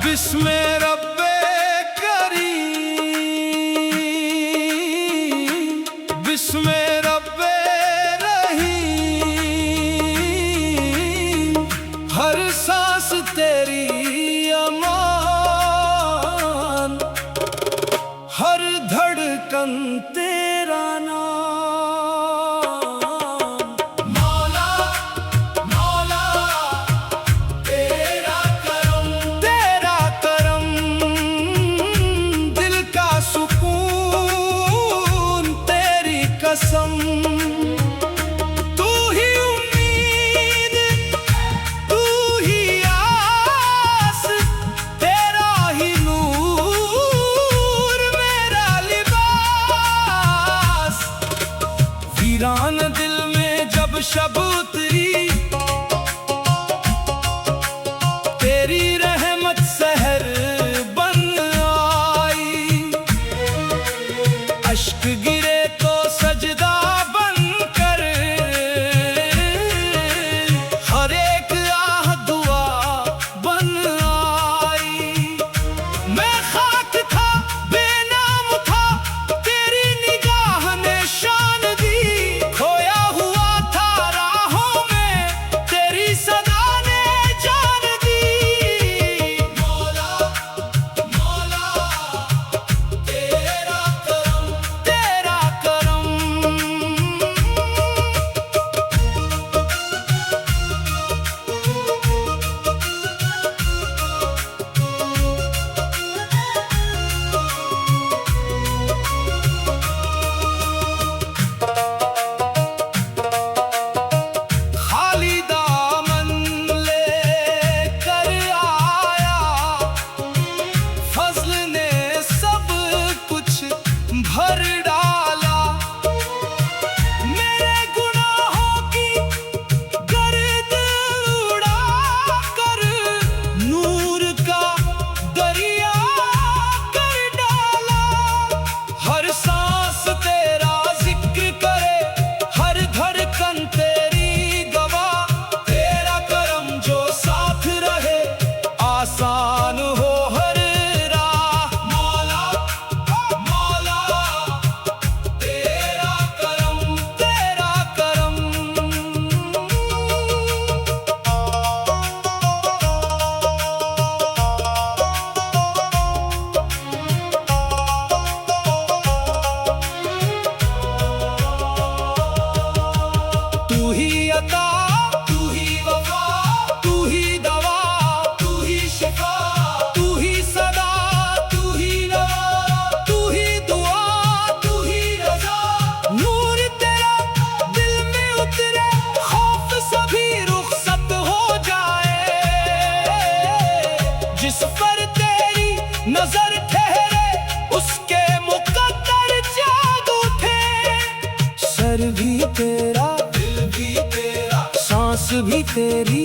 बिस्मे रब्बे करीम, बिस्मे रब्बे रहीम, हर सांस तेरी अमान, हर धड़कन तेरा नाम। मौला मौला तेरा करम, तेरा करम, दिल का सुकून तेरी कसम। तू ही उम्मीद, तू ही आस, तेरा ही नूर मेरा लिबास। वीरान दिल में जब शब उतरी, तेरी रहमत सहर बन आई। अश्क गिरे तो सजदा बन कर, हर एक आह दुआ बन आई। मैं खाक था, बेनाम था, तेरी निगाह ने शान दी। खोया हुआ था राहों में, तेरी सदा ने जान दी। मौला मौला तेरा करम, तेरा करम। खाली दामन लेकर आया, फज़्ल ने सब कुछ भर डाला। मेरे गुनाहों की गर्द उड़ा कर, नूर का दरिया कर डाला। हर सांस तेरा जिक्र करे, हर धड़कन तेरी गवाह। तेरा करम जो साथ रहे, आसान हो हर राह। मौला मौला तेरा करम, तेरा करम। तू ही अता, तू ही वफा, तू ही दवा, तू ही शिफा, तू ही सदा, तू ही नवा, तू ही दुआ, तू ही रजा। नूर तेरा दिल में उतरे, खौफ सभी रुखसत हो जाए। जिस पर तेरी नजर ठहरे, उसके मुकद्दर जाग उठे। सर भी तेरा, दिल भी तेरा, सांस भी तेरी,